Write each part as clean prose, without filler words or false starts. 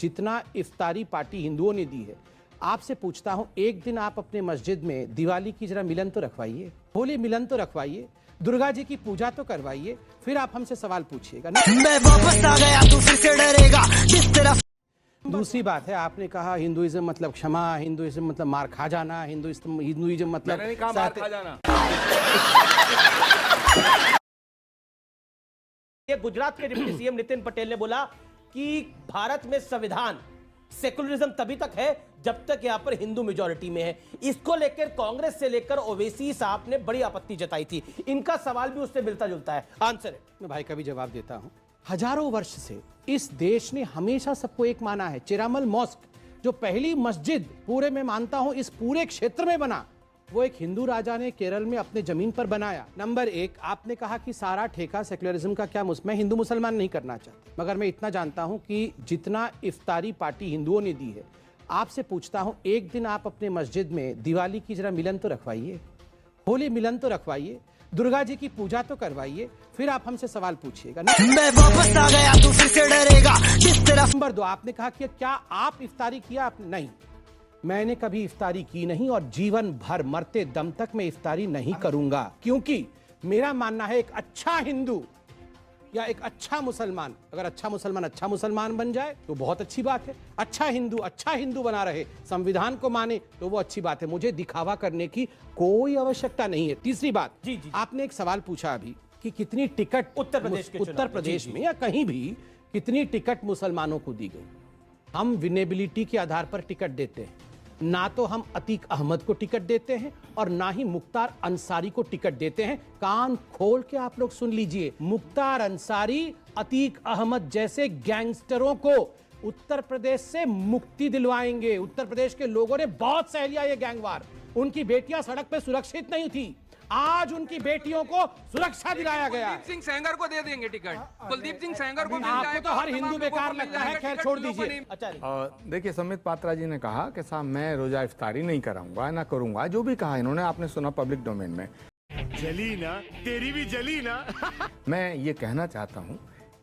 जितना इफ्तारी पार्टी हिंदुओं ने दी है, आपसे पूछता हूं, एक दिन आप अपने मस्जिद में दिवाली की जरा मिलन तो रखवाइए, होली मिलन तो रखवाइए, दुर्गा जी की पूजा तो करवाइए, फिर आप हमसे सवाल पूछिएगा। मैं वापस आ गया तू फिर से डरेगा जिस तरफ। दूसरी बात है, आपने कहा हिंदुइज्म मतलब क्षमा, हिंदुइज्म मतलब मार खा जाना, हिंदुइज्म मतलब मैंने नहीं कहा मार खा जाना। ये गुजरात के डिप्टी सीएम नितिन पटेल ने बोला कि भारत में संविधान सेकुलरिज्म तभी तक है जब तक यहां पर हिंदू मेजॉरिटी में है। इसको लेकर कांग्रेस से लेकर ओवैसी साहब ने बड़ी आपत्ति जताई थी। इनका सवाल भी उससे मिलता जुलता है। आंसर है, मैं भाई का भी जवाब देता हूं। हजारों वर्ष से इस देश ने हमेशा सबको एक माना है। चिरामल मॉस्क जो पहली मस्जिद पूरे में मानता हूं इस पूरे क्षेत्र में बना, वो एक हिंदू राजा ने केरल में अपने जमीन पर बनाया। नंबर एक, आपने कहा कि सारा ठेका सेक्युलरिज्म का क्या मैं हिंदू मुसलमान नहीं करना चाहता, मगर मैं इतना जानता हूं कि जितना इफ्तारी पार्टी हिंदुओं ने दी है, आपसे पूछता हूं, एक दिन आप अपने मस्जिद में दिवाली की जरा मिलन तो रखवाइए, होली मिलन तो रखवाइए, दुर्गा जी की पूजा तो करवाइए, फिर आप हमसे सवाल पूछिएगा। मैं वापस आ गया तू फिर से डरेगा जिस तरफ। नंबर दो, आपने कहा कि क्या आप इफ्तारी किया? आपने नहीं, मैंने कभी इफ्तारी की नहीं और जीवन भर मरते दम तक मैं इफ्तारी नहीं करूंगा, क्योंकि मेरा मानना है एक अच्छा हिंदू या एक अच्छा मुसलमान, अगर अच्छा मुसलमान बन जाए तो बहुत अच्छी बात है। अच्छा हिंदू बना रहे, संविधान को माने तो वो अच्छी बात है। मुझे दिखावा करने की कोई आवश्यकता नहीं है। तीसरी बात, जी। आपने एक सवाल पूछा अभी कि कितनी टिकट उत्तर प्रदेश में या कहीं भी कितनी टिकट मुसलमानों को दी गई। हम विनेबिलिटी के आधार पर टिकट देते हैं, ना तो हम अतीक अहमद को टिकट देते हैं और ना ही मुख्तार अंसारी को टिकट देते हैं। कान खोल के आप लोग सुन लीजिए, मुख्तार अंसारी, अतीक अहमद जैसे गैंगस्टरों को उत्तर प्रदेश से मुक्ति दिलवाएंगे। उत्तर प्रदेश के लोगों ने बहुत सह लिया ये गैंगवार। उनकी बेटियां सड़क पे सुरक्षित नहीं थी, आज उनकी बेटियों को सुरक्षा दिलाया गया है। कुलदीप सिंह सेंगर को दे देंगे टिकट, कुलदीप सिंह सेंगर को मिल आपको जाएगा। तो हर हिंदू बेकार लगता है, खैर छोड़ दीजिए। देखिए, संबित पात्रा जी ने कहा कि साहब मैं रोजा इफ्तारी नहीं कराऊंगा, ना करूंगा, जो भी कहा इन्होंने आपने सुना पब्लिक डोमेन में। जली ना, तेरी भी जली ना। मैं ये कहना चाहता हूं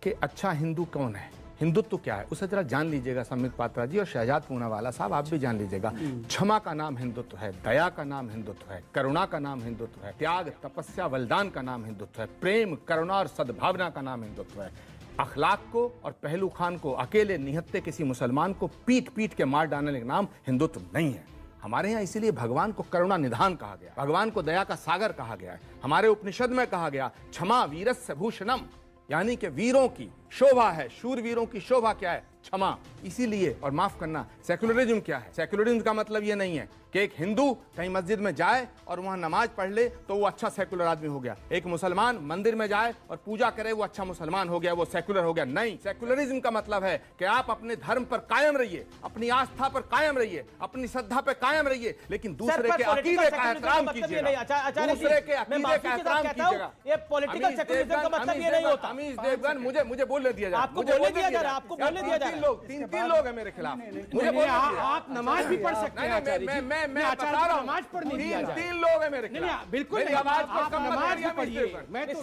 कि अच्छा हिंदू कौन है, हिंदुत्व क्या है, उसे जरा जान लीजिएगा संबित पात्रा जी और शहजाद पूनावाला साहब, आप भी जान लीजिएगा। क्षमा का नाम हिंदुत्व है, दया का नाम हिंदुत्व है, करुणा का नाम हिंदुत्व है, त्याग तपस्या बलिदान का नाम हिंदुत्व है, प्रेम करुणा और सद्भावना का नाम हिंदुत्व है। अखलाक को और पहलू खान को, अकेले निहत्ते किसी मुसलमान को पीट पीट के मार डालने का नाम हिंदुत्व नहीं है। हमारे यहाँ इसीलिए भगवान को करुणा निधान कहा गया, भगवान को दया का सागर कहा गया है। हमारे उपनिषद में कहा गया क्षमा वीरस्य भूषणम, यानी कि वीरों की शोभा है, शूरवीरों की शोभा क्या है? क्षमा। इसीलिए, और माफ करना, सेकुलरिज्म क्या है? सेकुलरिज्म का मतलब यह नहीं है कि एक हिंदू कहीं मस्जिद में जाए और वहां नमाज पढ़ ले तो वो अच्छा सेकुलर आदमी हो गया, एक मुसलमान मंदिर में जाए और पूजा करे वो अच्छा मुसलमान हो गया, वो सेकुलर हो गया। नहीं, सेकुलरिज्म का मतलब है कि आप अपने धर्म पर कायम रहिए, अपनी आस्था पर कायम रहिए, अपनी श्रद्धा पर कायम रहिए, लेकिन दूसरे के अकीदे का एहतराम कीजिएगा, दूसरे के अकीदे का एहतराम कीजिएगा। ये पॉलिटिकल सेकुलरिज्म का मतलब ये नहीं होता। अमीश देवगन, मुझे बोलने दिया जाए, आपको बोलने दिया जा रहा है, आपको बोलने दिया जा रहा है। तीन लोग हैं मेरे खिलाफ, मुझे बोलने आप नमाज भी पढ़ सकते हैं। मैं बता रहा हूं, नमाज पढ़ने दिया जाए। तीन लोग हैं मेरे खिलाफ, बिल्कुल मेरी आवाज को आप कम मत नमाज करिए, भी पढ़िए। मैं तो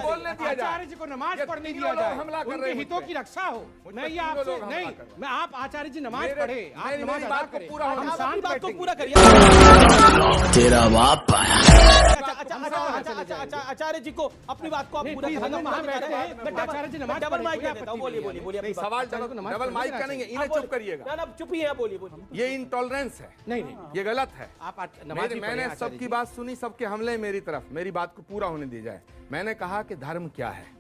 बोलने दिया जाए, आचार्य जी को नमाज ये पढ़ने तीनों दिया लोग जाए, हमला कर रहे उनके हैं हितों मुझ पे। की रक्षा हो। मुझ मैं पे ये तीनों आपसे लोग हमला नहीं, कर रहे हैं। मैं आप आचार्य जी नमाज मेरी पढ़े, आप मेरी नमाज अदा बात को करें, पूरा होने हम दो। शांत बात को बैठेंगे। पूरा करिए। तेरा बाप आचार्य जी को अपनी बात को आप पूरा नहीं, करें। हम वहाँ बैठे हैं, मैं आचार्य जी नमाज डबल पढ़े, माइक कोई दे देता हूं। आपत्ति बोलिए बोलिए नहीं, अपनी सवाल नमाज डबल माइक का पढ़ना नहीं है, बात। इन्हें आप चुप करिएगा। ना चुप ही है, बोलिए बोलिए। ये इंटॉलरेंस है, नहीं, ये गलत है। आप नमाज ही पढ़ें, मैंने आचार्य सबकी जी। बात सुनी, सबके हमले मेरी तरफ, मेरी बात को पूरा होने दी जाए। मैंने कहा कि धर्म क्या है।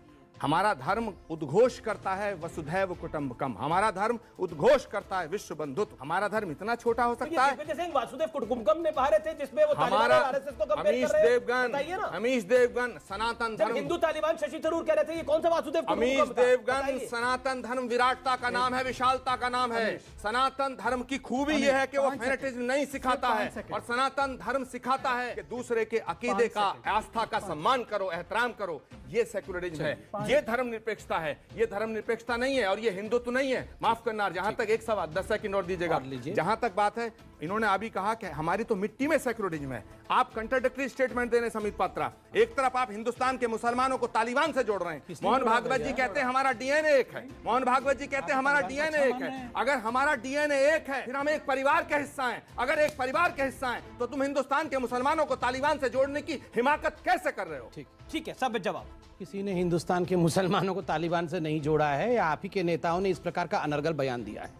हमारा धर्म उद्घोष करता है वसुधैव कुटुंबकम, हमारा धर्म उद्घोष करता है विश्व बंधुत्व। हमारा धर्म इतना छोटा हो सकता है? दिग्विजय सिंह वासुदेव कुटुंबकम में बाहर थे, जिसमें वो तालिबान हमारा और आरएसएस को कंपेयर कर रहे हैं। बताइए ना। अमीश देवगन सनातन जब धर्म, हिंदू तालिबान शशि थरूर कह रहे थे, ये कौन सा वासुदेव अमीश कुटुंबकम था? देवगन, बताइए। सनातन धर्म विराटता का नाम है, विशालता का नाम है। सनातन धर्म की खूबी यह है कि वो फेनेटिज्म नहीं सिखाता है, और सनातन धर्म सिखाता है कि दूसरे के अकीदे का, आस्था का सम्मान करो, एहतराम करो। ये सेकुलरिज्म है, ये धर्म निरपेक्षता है, ये धर्म निरपेक्षता नहीं है और ये हिंदुत्व नहीं है। माफ करना, जहां तक एक सवाल 10 सेकंड और दीजिएगा, जहां तक बात है इन्होंने अभी कहा कि हमारी तो मिट्टी में सेक्युलरिज्म है। आप कंट्राडिक्टरी स्टेटमेंट दे रहे हैं समित पात्रा। एक तरफ आप हिंदुस्तान के मुसलमानों को तालिबान से जोड़ रहे हैं। मोहन भागवत जी कहते हैं हमारा डीएनए एक है। मोहन भागवत जी कहते हैं हमारा डीएनए एक है। अगर हमारा डीएनए एक है फिर हम एक परिवार के हिस्सा हैं। अगर एक परिवार के हिस्सा हैं तो तुम हिंदुस्तान के मुसलमानों को तालिबान से जोड़ने की हिमाकत कैसे कर रहे हो? ठीक है, सब जवाब। किसी ने हिंदुस्तान के मुसलमानों को तालिबान से नहीं जोड़ा है या आप ही के नेताओं ने इस प्रकार का अनर्गल बयान दिया है।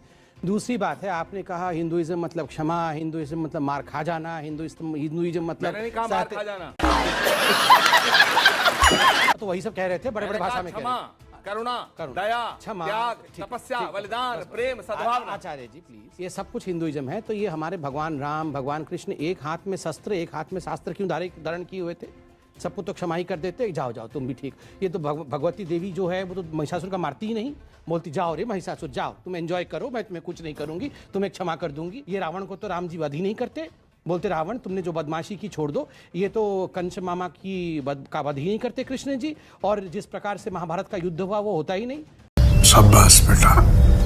दूसरी बात है, आपने कहा हिंदुइज्म मतलब क्षमा, हिंदुइज्म मतलब मार खा जाना, हिंदुइज्म मतलब मैंने नहीं कहा मार खा जाना। तो वही सब कह रहे थे बड़े बड़े भाषा में। क्षमा, करुणा, दया, क्षमा, त्याग, ठीक, तपस्या, ठीक, बलिदान, प्रेम, सद्भावना। आचार्य जी प्लीज, ये सब कुछ हिंदुइज्म है। तो ये हमारे भगवान राम, भगवान कृष्ण एक हाथ में शस्त्र एक हाथ में शास्त्र क्यों धारण किए हुए थे? सबको तो क्षमा ही कर देते, जाओ जाओ तुम भी ठीक। ये तो भगवती देवी जो है वो तो महिषासुर का मारती ही नहीं, बोलती जाओ रे महिषासुर जाओ, तुम एंजॉय करो, मैं तुम्हें कुछ नहीं करूंगी, तुम्हें क्षमा कर दूंगी। ये रावण को तो राम जी वध ही नहीं करते, बोलते रावण तुमने जो बदमाशी की छोड़ दो। ये तो कंस मामा का वध ही नहीं करते कृष्ण जी। और जिस प्रकार से महाभारत का युद्ध हुआ वो होता ही नहीं। शाबाश बेटा।